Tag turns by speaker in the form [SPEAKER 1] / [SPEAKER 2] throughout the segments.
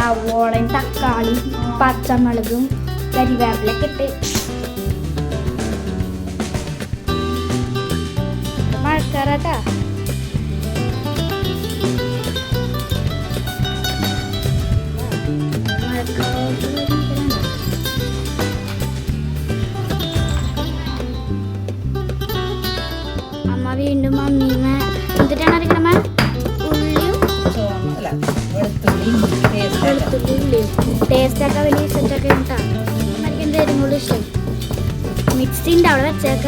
[SPEAKER 1] സവോളയും തക്കാളിയും പച്ചമുളകും കരിവേപ്പിലൊക്കെ ഇട്ട് മഴക്കാറാട്ടാ. അമ്മ വീണ്ടും മമ്മീമ എന്നിട്ടാണ് അറിയണമ്മ ഉള്ളിയും വെളുത്തുള്ളി ഉള്ളിയും ടേസ്റ്റൊക്കെ വലിയ ഇഷ്ടമൊക്കെ ഉണ്ടാ എനിക്ക് എന്തായാലും കൂടെ ഇഷ്ടം. മിക്സി ഉണ്ട് അവിടെ വെച്ചേക്ക.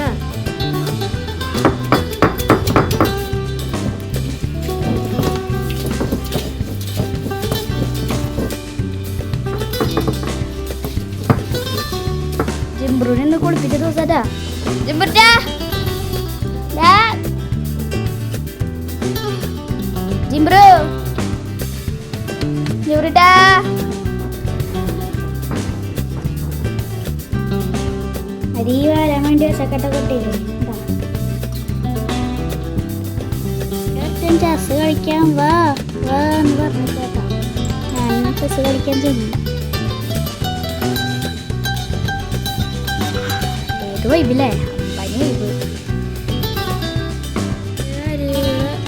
[SPEAKER 1] ജിംബ്രൂനെ ഒന്ന് കുളിപ്പിച്ച ദിവസട്ടാ. ജിംബ്രൂട്ടാ ജിംബ്രു ജിംബ്രൂട്ടാ അരി വരാൻ വേണ്ടി വെച്ചക്കട്ട കൊട്ടിയില്ലേ. ചെസ് കളിക്കാൻ വാ വാ എന്ന് പറഞ്ഞു കേട്ടാ. ഞാൻ ചെസ് കളിക്കാൻ ചെന്നു. ഏത് വൈബില്ലേ പനി വൈബ്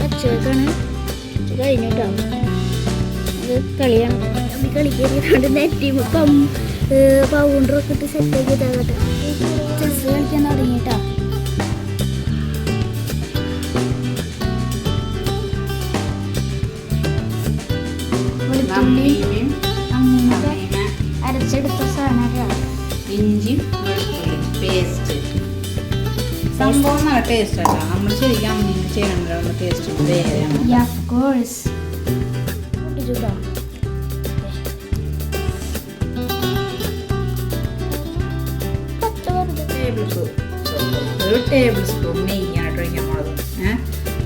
[SPEAKER 1] വെച്ചേക്കാണ് കഴിഞ്ഞു കേട്ടോ. അത് കളിയാണ് കളിക്കാറുണ്ട്. നെറ്റിമ പൗണ്ടറൊക്കെ ഇട്ട് സെറ്റാക്കി ഇതാകട്ടെ. ചെസ് കളിക്കാൻ തുടങ്ങിട്ടാ. അരച്ചെടുത്ത സാധനം
[SPEAKER 2] ഇഞ്ചി പേസ്റ്റ് സംഭവം നല്ല ടേസ്റ്റ് അല്ല. നമ്മൾ ശരിക്കും അമ്മീന് ചെയ്യണ ടേസ്റ്റ് വേറെയാണ്. ഒരു ടേബിൾ സ്പൂൺ നെയ്യായിട്ട് ഒഴിക്കാൻ പാടും.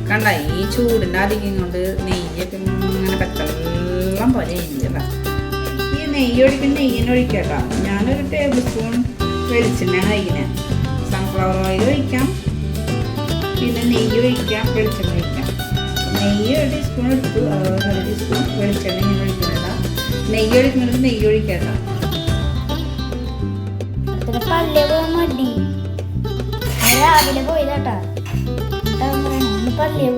[SPEAKER 2] കണ്ട ഈ ചൂടിൻ്റെ അധികം കൊണ്ട് നെയ്യൊക്കെ ഇങ്ങനെ പച്ചവെള്ളം പോലെ കഴിഞ്ഞില്ല. ഈ നെയ്യ് ഒഴിക്കുന്ന നെയ്യിനെ ഒഴിക്കാട്ടോ. ഞാനൊരു ടേബിൾ സ്പൂൺ വെളിച്ചെണ്ണയാണ് കഴിക്കുന്നത്. സൺഫ്ലവർ ഓയിൽ ഒഴിക്കാം, പിന്നെ നെയ്യ് ഒഴിക്കാം, വെളിച്ചെണ്ണ ഒഴിക്കാം. നെയ്യ് ഒരു ടീസ്പൂൺ എടുത്തു, അതുപോലെ ഒരു ടീസ്പൂൺ വെളിച്ചെണ്ണ ഞാൻ ഒഴിക്കുന്നില്ല. നെയ്യ് ഒഴിക്കുന്നത് നെയ്യ് ഒഴിക്കാട്ടോ.
[SPEAKER 1] മടി രാവിലെ പോയതാട്ടാ. പള്ളിയെ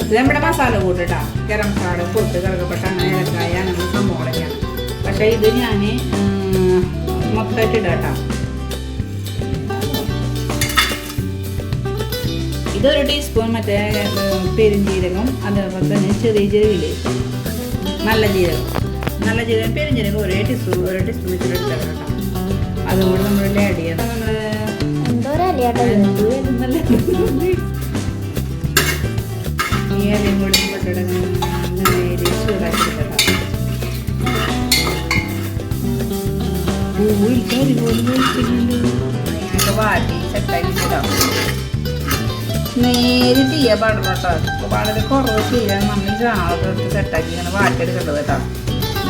[SPEAKER 2] ഇത് നമ്മുടെ മസാല കൂട്ടിട്ടാ. ഗരം മസാല പൊട്ട് കറുകപ്പെട്ട അങ്ങനെ ഏലക്കായ അങ്ങനെ സംഭവങ്ങളൊക്കെയാണ്. പക്ഷെ ഇത് ഞാൻ മൊത്തമായിട്ട് ഇടാട്ടാ. ഇതൊരു ടീസ്പൂൺ മറ്റേ പെരുംജീരകം, അതേപോലെ തന്നെ ചെറിയ ജീരകില്ലേ നല്ല ജീരകം പെരുംജീരകം ഒരു ടീസ്പൂൺ വെച്ചിട്ട് എടുത്താൽ കേട്ടോ. അതും കൂടെ നമ്മൾ ആഡ് ചെയ്യാം. ഈ ഇലയും കൂടി ചൂടാക്കി കേട്ടോ. വാട്ടി സെറ്റാക്കി ഇടാം. നേരി തീയ പാടണം കേട്ടോ. വളരെ കുറവ് തീയാണ് നമ്മൾ ചാളൊക്കെ എടുത്ത് സെറ്റാക്കി ഇങ്ങനെ വാട്ടിയെടുക്കേണ്ടത് കേട്ടോ.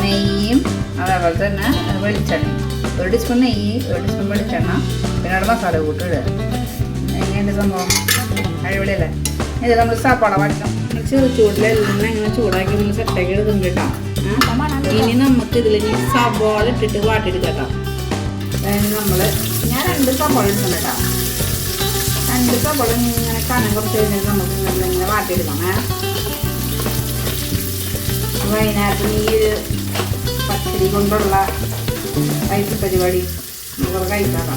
[SPEAKER 2] നെയ്യും അതേപോലെ തന്നെ വെളിച്ചെണ്ണയും. ഒരു ടീസ്പൂൺ നെയ്യ്, ഒരു ടീസ്പൂൺ വെളിച്ചെണ്ണ, പിന്നെ അവിടെ മസാല കൂട്ടിടുക. എങ്ങനെയുണ്ട് സംഭവം? അടിപൊളിയല്ലേ? ഇത് നമ്മൾ സവാള വഴറ്റം ചെറു ചൂടിലെല്ലാം ഇങ്ങനെ ചൂടാക്കി നമ്മൾ സെറ്റാക്കി എടുക്കുന്നുണ്ട് കേട്ടോ. ഇനി നമുക്ക് ഇതിൽ സവാള ഇട്ടിട്ട് വാട്ടിയെടുക്കാം കേട്ടോ. ഞാൻ 2 സവാള എടുക്കണം കേട്ടോ. 2 സവാള ഇങ്ങനെ കനം കുറച്ച് കഴിഞ്ഞാൽ നമുക്ക് ഇങ്ങനെ വാട്ടിയെടുക്കാം. വൈകുന്നേരത്തിന് ഈ ഒരു പച്ചരി കൊണ്ടുള്ള റൈസ് പരിപാടി നമുക്ക് കഴിക്കാം.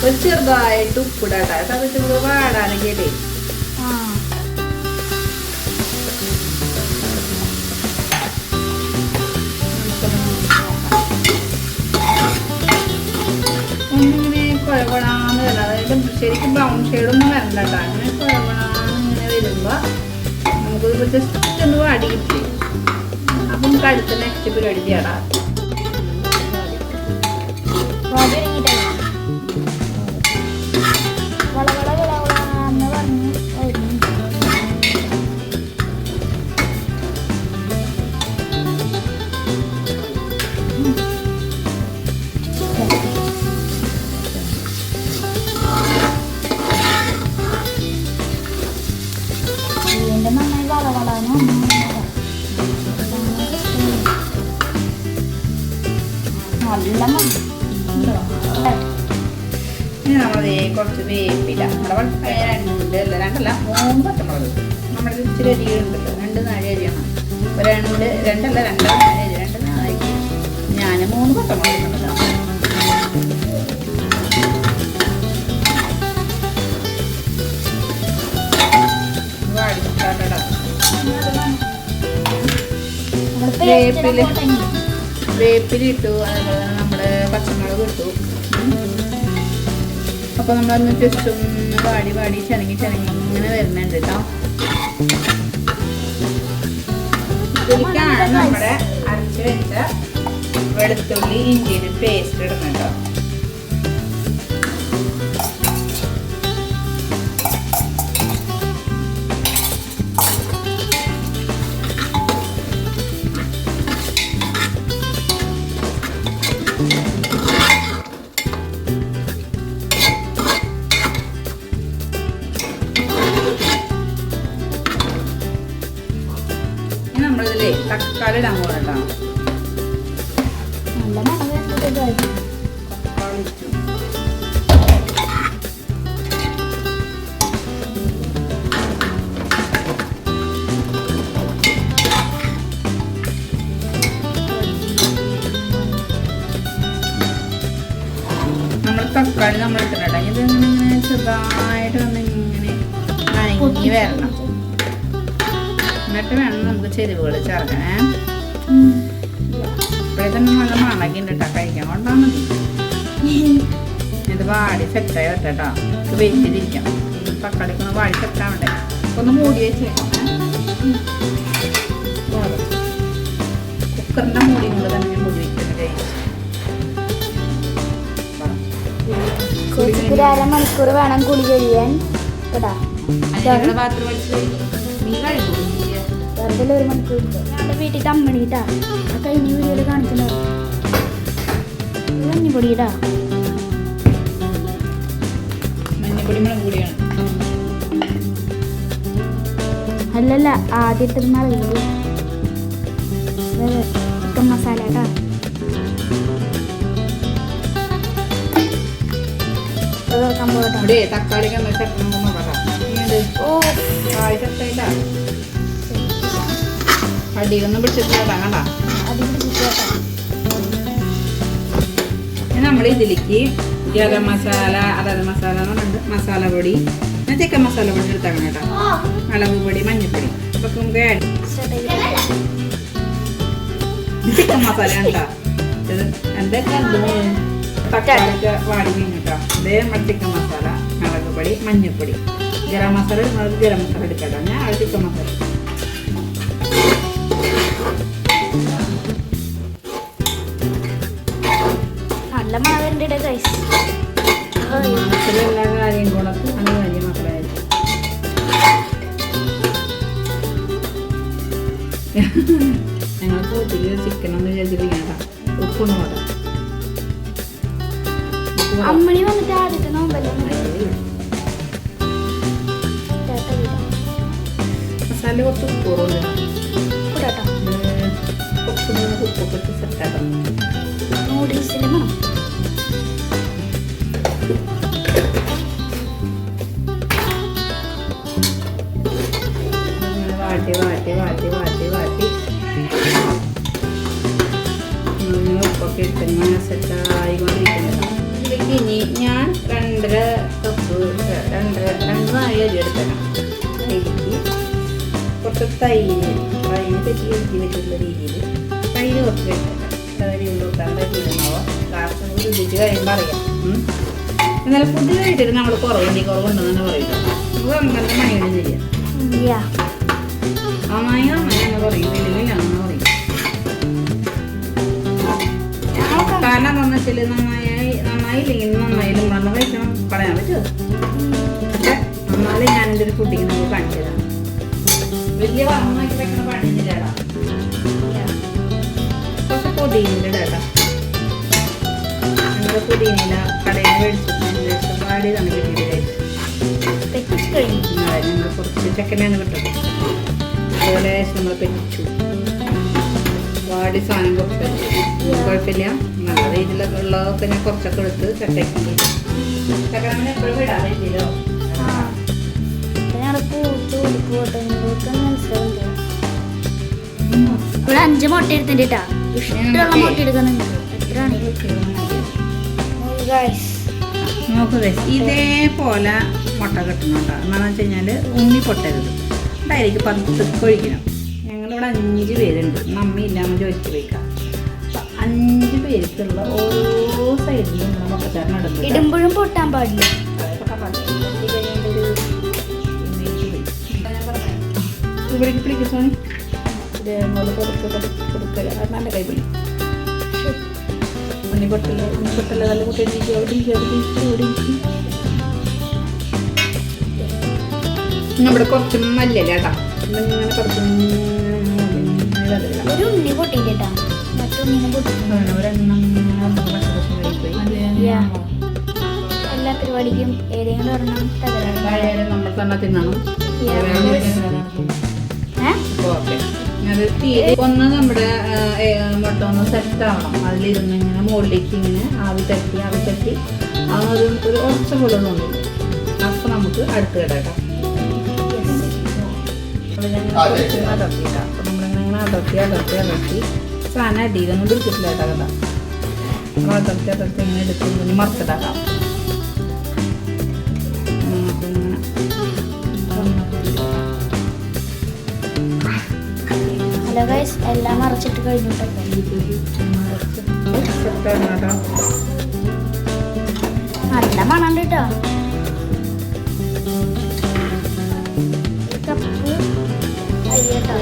[SPEAKER 2] ഒരു ചെറുതായിട്ട് ഉപ്പിടാട്ടോ. അതൊക്കെ ചെറുത് വാടാനൊക്കെ ഇങ്ങനെ കുഴവണാന്ന് വരണം. അതായത് ശരിക്കും ബ്രൗൺ ഷെയ്ഡൊന്നും വരണ്ട കേട്ടോ. അങ്ങനെ കുഴവണാന്ന് ഇങ്ങനെ വരുമ്പോൾ നമുക്കിത് ജസ്റ്റ് ഒന്ന് വാടി കിട്ടി. അപ്പം നമുക്ക് അടുത്ത നെക്സ്റ്റ് പരിപാടി ചെയ്യാടാ. കുറച്ച് വേപ്പില, നമ്മുടെ രണ്ടല്ല 3 പച്ചമുളക്. നമ്മുടെ ഇച്ചിരി അരി ഉണ്ടല്ലോ, 2 നാഴി അരിയാണ്. 2 നാഴി ഞാൻ 3 പച്ചമുളക് ഇടുന്നുണ്ടല്ലോ. വേപ്പിലിട്ടു, അതുപോലെ തന്നെ നമ്മുടെ പച്ചമുളക് ഇട്ടു. അപ്പൊ നമ്മളൊന്ന് ജസ്റ്റ് ഒന്ന് വാടി ചനങ്ങി ഇങ്ങനെ വരുന്നുണ്ട് കേട്ടോ. ഇതിലേക്കാണ് നമ്മുടെ അരച്ച് വെച്ച വെളുത്തുള്ളി ഇഞ്ചിയുടെ പേസ്റ്റ് ഇടുന്നത് കേട്ടോ. നമ്മളിതിലേ തക്കാളി ഇടാൻ പോകണം കേട്ടോ.
[SPEAKER 1] നല്ല മണം വരുന്നത്
[SPEAKER 2] തക്കാളി ഇട്ടു. നമ്മൾ തക്കാളി നമ്മൾ ഇട്ടിട്ടുണ്ടോ, ഇതിങ്ങനെ ചെറുതായിട്ട് ഇങ്ങനെ നനഞ്ഞി വരണം. എന്നിട്ട് വേണം നമുക്ക് ചേരുവകൾ ചേർക്കണേ. ഇപ്പോഴേ തന്നെ നല്ല മണക്കി ഉണ്ട് കേട്ടോ, കഴിക്കാൻ കൊണ്ടാൽ മതി. ഇത് വാടി സെറ്റായി വരട്ടോ, ഇത് വെയിറ്റിലിരിക്കാം. തക്കാളിക്കൊന്ന് വാടി സെറ്റാവണ്ടേ, ഒന്ന് മൂടി വെച്ചേക്കാം. കുക്കറിൻ്റെ മൂടി കൊണ്ട് തന്നെ മൂടി വയ്ക്കുന്നത്.
[SPEAKER 1] അരമണിക്കൂർ വേണം കുളി കഴിയാൻ കേട്ടാ.
[SPEAKER 2] ബാത്റൂം അടിച്ച് നീ കഴിക്കും.
[SPEAKER 1] വെറുതെ 1 മണിക്കൂർ ഞങ്ങളുടെ വീട്ടിൽ തമ്മണിട്ടാ കഴിഞ്ഞ വീഡിയോയിൽ കാണിക്കുന്നത്. മഞ്ഞപ്പൊടിയിട്ടാ,
[SPEAKER 2] മഞ്ഞപ്പൊടി മുളക് പൊടിയാണ്.
[SPEAKER 1] അല്ലല്ല ആദ്യത്തെ മുളക് പൊടി, ചിക്കൻ മസാല കേട്ടാ.
[SPEAKER 2] ഇവിടെ തക്കാളിക്ക് അടിയൊന്നും പിടിച്ചിട്ടില്ല കണ്ട. നമ്മൾ ഇതിലേക്ക് ഗരം മസാല, അതായത് മസാല എന്ന് പറയുന്നത് മസാലപ്പൊടി, ചിക്കൻ മസാല പൊടി എടുത്താൽ കേട്ടോ. മുളക് പൊടി, മഞ്ഞൾപ്പൊടി ഇതൊക്കെ നമുക്ക് ചിക്കൻ മസാല കേട്ടോ. എന്തൊക്കെ തക്കാളിക്ക് വാടി കഴിഞ്ഞിട്ടോ. അതേ നമ്മുടെ ചിക്കൻ മസാല, മുളക് പൊടി, മഞ്ഞൾപ്പൊടി, ഗരം മസാല ഗരം മസാല എടുക്കട്ടോ. ഞാൻ അത് ചിക്കൻ മസാല
[SPEAKER 1] നല്ല മണമുണ്ട് ഗൈസ്.
[SPEAKER 2] എല്ലാ കാര്യം കൂടത്ത് അത് വലിയ മക്കളായിരിക്കും. ഞങ്ങൾക്ക് ഒത്തിരി ചിക്കനൊന്നും വിചാരിച്ചിരിക്കണ ഉപ്പൊന്നും വേണ്ട.
[SPEAKER 1] അമ്മണി വന്നിട്ട് ആദ്യത്തെ നോമ്പല്ലേ
[SPEAKER 2] മസാല കുറച്ച് ഉപ്പ് കുറവുണ്ട്.
[SPEAKER 1] കേട്ടോ
[SPEAKER 2] കുറച്ച് ഉപ്പൊക്കെ ഇട്ട് സെറ്റാക്കാം.
[SPEAKER 1] നൂഡിൽസിന്റെ മണം.
[SPEAKER 2] വാട്ടി വാട്ടി വാട്ടി വാട്ടി വാട്ടി ഉപ്പൊക്കെ ഇട്ട് ഇങ്ങനെ സെറ്റായിക്കൊണ്ടിരിക്കുന്നത്. ഇതിലേക്ക് ഇനി ഞാൻ 2.5 കപ്പ് 2 നാഴി അരി എടുത്തേക്കാം. അതിലേക്ക് കുറച്ച് തൈര് തെറ്റി എഴുതി വെച്ചിട്ടുള്ള രീതിയിൽ തൈര് കുറച്ച് വെച്ചേക്കാം. തൈര് കൊടുക്കാൻ തൈരുണ്ടാവോ ലാസ്റ്റ് നമുക്ക് രുചിച്ച് കഴിയുമ്പോൾ അറിയാം. എന്നാലും ഫുഡ് കഴിച്ചിട്ട് നമ്മൾ കുറവുണ്ടെന്ന് തന്നെ പറയില്ല. നമുക്ക് അങ്ങനെ മണിയാണ് ചെയ്യാം. അമ്മായി അങ്ങനെ പറയും, ഇല്ലെങ്കിൽ അങ്ങനെ പറയും. കാരണം എന്താണെന്ന് വെച്ചാൽ നന്നായില്ലെങ്കിൽ നന്നായാലും വന്ന് കഴിക്കണം, പറയാൻ പറ്റുമോ? പക്ഷെ എന്നാലും ഞാനെൻ്റെ ഒരു ഫുഡിങ് നമുക്ക് കാണിച്ചതാണ്. വലിയ വളമാക്കി വെക്കണ പണിയില്ലേടാ. കുറച്ച് പൊടിയുണ്ട് കേട്ടോ. ഞങ്ങൾ പൊടിയില്ല കടയിൽ മേടിച്ചിട്ട് പാടി തന്നെ ഞങ്ങൾ കുറച്ച് ചെക്കനാണ് കിട്ടുന്നത്. അതുപോലെ നമ്മൾ പെറ്റിച്ചു വാടി സാധനം കുറച്ച് കുഴപ്പമില്ല. നല്ല രീതിയിലൊക്കെ ഉള്ളതൊക്കെ ഞാൻ കുറച്ചൊക്കെ എടുത്ത് ചട്ടയ്ക്ക് ചക്കരമ്മ എപ്പോഴും വിടാതിരിക്കല്ലോ.
[SPEAKER 1] ആ ഞങ്ങൾ പൂച്ചു കൊടുക്കോട്ടെ മനസ്സിലാവില്ല. ഇവിടെ 5 മുട്ട എടുത്തിട്ടാ ഇഷ്ടമുള്ള മുട്ട എടുക്കുന്നുണ്ട്. എത്രയാണ്
[SPEAKER 2] നോക്കുക ഇതേപോലെ മുട്ട കിട്ടുന്നുണ്ടോ എന്താണെന്ന് വെച്ച് കഴിഞ്ഞാൽ ഉണ്ണി പൊട്ടരുത്. ഡയറിക്ക് 10 ഒഴിക്കണം. ഞങ്ങളിവിടെ 5 പേരുണ്ട്. മമ്മിയില്ലാന്ന് ചോദിച്ചു വയ്ക്കാം. 5 പേർക്കുള്ള ഓരോ സൈഡിലും നമ്മൾ മുട്ടച്ചാറിന് ഇടുന്നത്.
[SPEAKER 1] ഇടുമ്പോഴും പൊട്ടാൻ പാടില്ല.
[SPEAKER 2] ഇവിടേക്ക് പിടിക്കും സോണി. ഇതേപോലെ കൊടുക്കല നല്ല കൈപിടി. ഉണ്ണി പൊട്ടല്ല നല്ല നമ്മുടെ കുറച്ച് മല്ലല്ല കേട്ടോ. ഇങ്ങനെ കുറച്ച്
[SPEAKER 1] ഒരു ഉണ്ണി പൊട്ടിയിട്ടാ മറ്റൊന്നിനും എല്ലാ പരിപാടിക്കും ഏതെങ്കിലും ഒരെണ്ണം തകരാറ്
[SPEAKER 2] നമ്മൾ തന്നെ തിന്നണം. ഒന്ന് നമ്മുടെ മുട്ട ഒന്ന് സെറ്റ് ആവണം. അതിലിരുന്ന് ഇങ്ങനെ മുകളിലേക്ക് ഇങ്ങനെ ആവി തട്ടി അതൊരു ഉറച്ച പോലെ തോന്നില്ല. അപ്പൊ നമുക്ക് അടുത്ത് കിടക്കാം. അടർത്തിയിട്ടാ. അപ്പൊ നമ്മളിങ്ങനെ അടർത്തി സാധനം അടിയിലൊന്നും പിടിച്ചിട്ടില്ല കേട്ടോ. കഥ അടർത്തി ഇങ്ങനെ എടുത്ത് മറച്ചിടാക്കാം.
[SPEAKER 1] ഹലോ ഗൈസ്, എല്ലാം മറച്ചിട്ട് കഴിഞ്ഞിട്ടല്ലോ. നല്ല മണം കേട്ടോ. കപ്പ് അയ്യട്ടോ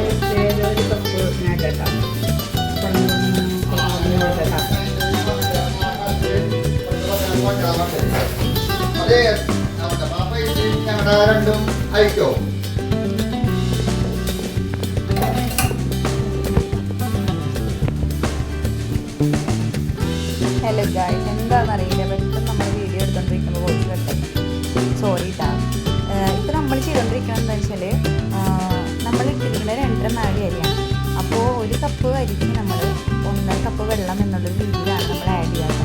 [SPEAKER 3] അതെ ഞങ്ങളുടെ രണ്ടും അയക്കോ.
[SPEAKER 2] ഹലോ ഗായ്സ്, എന്താണെന്നറിയില്ല പെട്ടെന്ന് നമ്മൾ വീഡിയോ എടുത്തുകൊണ്ടിരിക്കുമ്പോൾ വോയിസ് കട്ടായി. സോറി കേട്ടോ. ഇപ്പം നമ്മൾ ചെയ്തുകൊണ്ടിരിക്കുന്നത് എന്താ വെച്ചാൽ നമ്മൾ ഇട്ടിരിക്കുന്നത് 2.5 നാഴി അരിയാണ്. അപ്പോൾ 1 കപ്പ് അരിക്ക് നമ്മൾ 1.5 കപ്പ് വെള്ളം എന്നുള്ളൊരു രീതിയിലാണ് നമ്മൾ ആഡ് ചെയ്യാറ്.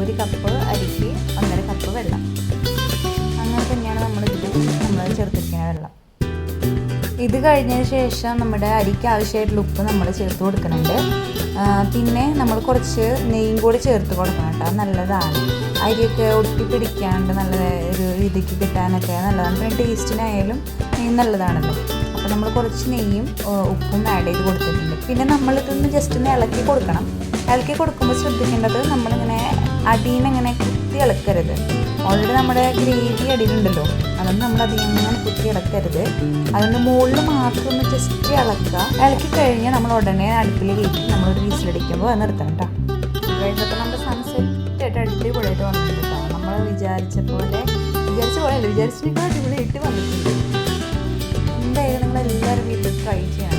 [SPEAKER 2] 1 കപ്പ് അരിക്ക് 1.5 കപ്പ് വെള്ളം. അങ്ങനെ തന്നെയാണ് നമ്മൾ ചേർത്തിരിക്കുന്ന വെള്ളം. ഇത് കഴിഞ്ഞതിന് ശേഷം നമ്മുടെ അരിക്ക് ആവശ്യമായിട്ടുള്ള ഉപ്പ് നമ്മൾ ചേർത്ത് കൊടുക്കുന്നുണ്ട്. പിന്നെ നമ്മൾ കുറച്ച് നെയ്യും കൂടി ചേർത്ത് കൊടുക്കണം കേട്ടോ. നല്ലതാണ്. അരിയൊക്കെ ഒട്ടിപ്പിടിക്കാണ്ട് നല്ല ഒരു രീതിക്ക് കിട്ടാനൊക്കെ നല്ലതാണ്. പിന്നെ ടേസ്റ്റിനായാലും നെയ്യ് നല്ലതാണല്ലോ. അപ്പോൾ നമ്മൾ കുറച്ച് നെയ്യും ഉപ്പും ആഡ് ചെയ്ത് കൊടുത്തിട്ടുണ്ട്. പിന്നെ നമ്മളിതൊന്ന് ജസ്റ്റ് ഒന്ന് ഇളക്കി കൊടുക്കണം. ഇളക്കി കൊടുക്കുമ്പോൾ ശ്രദ്ധിക്കേണ്ടത് നമ്മളിങ്ങനെ അടിയിലിങ്ങനെ കുത്തി ഇളക്കരുത്. ഓൾറെഡി നമ്മുടെ ഗ്രേവി അടിയിലുണ്ടല്ലോ, അതൊന്നും നമ്മളധികം ഇങ്ങനെ കുത്തി ഇളക്കരുത്. അതുകൊണ്ട് മുകളിൽ മാത്രം ഒന്ന് ജസ്റ്റ് ഇളക്കുക. ഇളക്കി കഴിഞ്ഞാൽ നമ്മൾ ഉടനെ അടുപ്പിൽ കയറ്റി നമ്മളൊരു വിസിലടിക്കുമ്പോൾ അത് നിർത്തണം കേട്ടോ. കഴിഞ്ഞപ്പോൾ നമ്മുടെ സൺസെറ്റ് ആയിട്ട് അടിപൊളിയായിട്ട് വന്നിട്ടുണ്ട് കേട്ടോ. നമ്മൾ വിചാരിച്ച പോലെയല്ല, വിചാരിച്ചിട്ട് അടിപൊളിയായിട്ട് വന്നിട്ടുണ്ട്. എന്തായാലും നിങ്ങളെല്ലാവരും വീട്ടിൽ ട്രൈ ചെയ്യണം.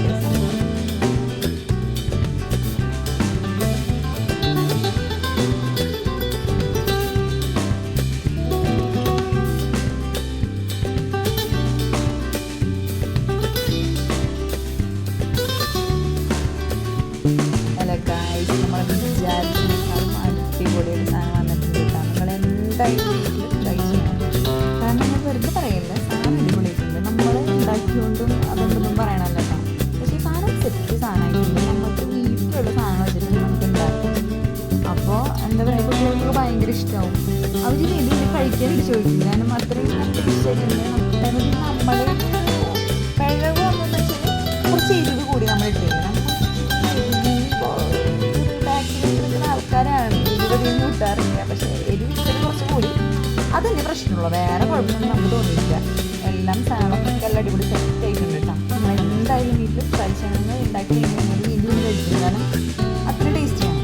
[SPEAKER 2] നമ്മൾ വിചാരിച്ചതിനേക്കാളും അടിപൊളിയൊരു സാധനം വന്നിട്ടുണ്ട് കേട്ടോ. നിങ്ങൾ എന്തായാലും വീട്ടിൽ ട്രൈ ചെയ്യണം. കാരണം ഞാൻ വെറുതെ പറയല്ല, സാധനം അടിപൊളിയായിട്ടുണ്ട്. നമ്മൾ ഉണ്ടാക്കിക്കൊണ്ടും അതൊന്നും പറയണമല്ലോ കേട്ടോ. പക്ഷേ ഈ സാധനം സെറ്റ് സാധനമായിട്ടുണ്ട്. നമുക്ക് വീട്ടിലുള്ള സാധനം വെച്ചിട്ട് നമുക്ക് ഉണ്ടാക്കും. അപ്പോൾ എന്താ പറയുക, കുട്ടികൾക്ക് ഭയങ്കര ഇഷ്ടമാവും. അവർ ഇത് കഴിക്കാനായിട്ട് ചോദിക്കും. കാരണം അത്രയും ഇഷ്ടമായിട്ടുണ്ട്. നമ്മൾ പിഴവ് വന്നെന്ന് വെച്ചാൽ കുറച്ച് എരിവ് കൂടി നമ്മൾ ഇട്ടിരിക്കണം. ആൾക്കാരാണ് 20 കിട്ടാറില്ല. പക്ഷേ എരിവിട്ട് കുറച്ച് കൂടി അതന്നെ പ്രശ്നമുള്ളൂ. വേറെ കുഴപ്പമൊന്നും നമുക്ക് തോന്നിയില്ല. എല്ലാം സാധനമൊക്കെ എല്ലാം അടിപൊളി സെറ്റ് ആയിട്ടുണ്ട് കേട്ടോ. നമ്മൾ എന്തായാലും വീട്ടിൽ ട്രൈ ചെയ്യണമെങ്കിൽ ഉണ്ടാക്കി കഴിഞ്ഞാൽ വീണ്ടും കഴിക്കും. കാരണം അത്ര ടേസ്റ്റിയാണ്.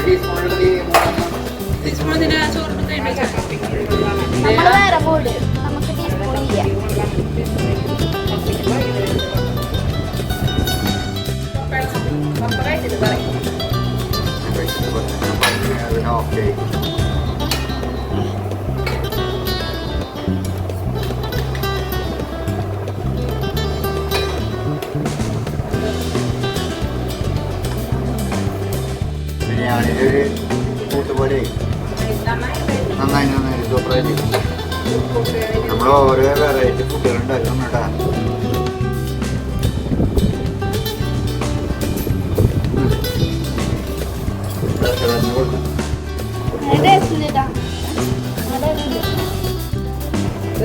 [SPEAKER 3] ടീസ്പൂണിൽ
[SPEAKER 2] ടീസ്പൂൺ ഇതിന് ചോറിന് കഴിഞ്ഞ
[SPEAKER 1] നമ്മൾ വേറെ ബോർഡ് നമുക്ക് ടീസ്പൂൺ ഇല്ല.
[SPEAKER 3] ഓക്കെ ബിരിയാണിയുടെ ഒരു കൂട്ടുപോലെ നന്നായി സൂപ്പറായിട്ട് നമ്മൾ ഓരോ വെറൈറ്റി ഫുഡുകൾ ഉണ്ടാക്കണം കേട്ടാ.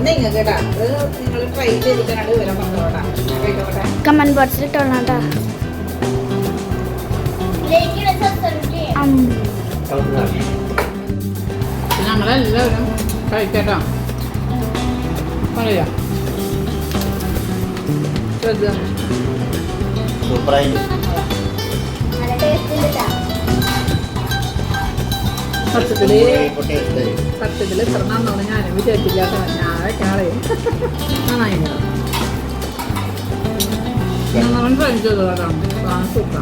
[SPEAKER 2] നിങ്ങൾ കേട്ടാ അത് നിങ്ങൾ ട്രൈ ചെയ്തിട്ടാണ് വിവരം പറഞ്ഞോട്ടാ.
[SPEAKER 1] കമന്റ് ബോക്സിൽ ഇട്ടോളാം കേട്ടോ.
[SPEAKER 2] ഞങ്ങളെല്ലാവരും കഴിക്കട്ടോ. പറയാ
[SPEAKER 3] സൂപ്പറായിട്ട്
[SPEAKER 1] നല്ല ടേസ്റ്റ് ഉണ്ട്.
[SPEAKER 2] സത്യത്തില്
[SPEAKER 3] ടേസ്റ്റായി.
[SPEAKER 2] സത്യത്തില് ഇത്ര നന്നാണ് ഞാനും വിചാരിച്ചില്ലാത്ത ഞാൻ വെക്കാളയും നന്നായി ഞങ്ങളും ട്രൈ ചെയ്തു കേട്ടോ. സൂപ്പർ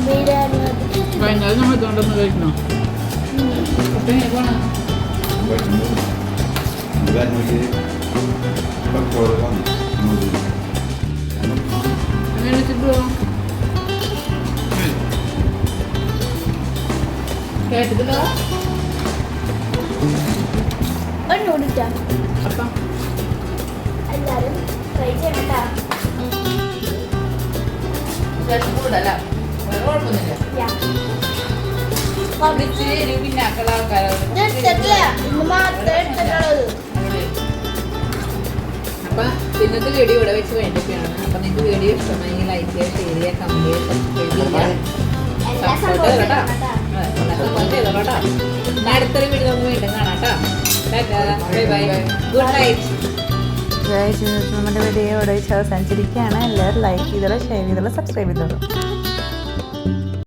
[SPEAKER 1] ബിരിയാണി
[SPEAKER 2] കഴിഞ്ഞാൽ നമ്മൾ ഇതുകൊണ്ടൊന്ന് കഴിക്കണോ? അങ്ങനെ വെച്ചിട്ട് കേട്ടിട്ടില്ല
[SPEAKER 1] ഒരു നൂഡിറ്റാ.
[SPEAKER 2] അപ്പം
[SPEAKER 1] എല്ലാവരും ട്രൈ ചെയ്യണട്ടാ.
[SPEAKER 2] കൂടുതല കുഴപ്പമൊന്നുമില്ല. പിന്നാക്കള അപ്പൊ ഇന്നത്തെ വീഡിയോ ഇവിടെ വെച്ച് വേണ്ടിയൊക്കെയാണ്. അപ്പൊ നിങ്ങൾക്ക് വീഡിയോ ഇഷ്ടമായെങ്കിൽ ലൈക്ക് ചെയ്യുക, ഷെയർ ചെയ്യുക, കമന്റ് ചെയ്യുക, സബ്സ്ക്രൈബ് ചെയ്യുക, സപ്പോർട്ട് ചെയ്തോ കേട്ടോ. അടുത്തൊരു വീഡിയോ നമുക്ക് വീണ്ടും കാണാം കേട്ടോ. Bye bye, good night.
[SPEAKER 4] നമ്മുടെ വീഡിയോ ഇവിടെ വെച്ച് അവസാനിച്ചിരിക്കുകയാണ്. എല്ലാവരും ലൈക്ക് ചെയ്തോളൂ, ഷെയർ ചെയ്തോളൂ, സബ്സ്ക്രൈബ് ചെയ്തോളൂ.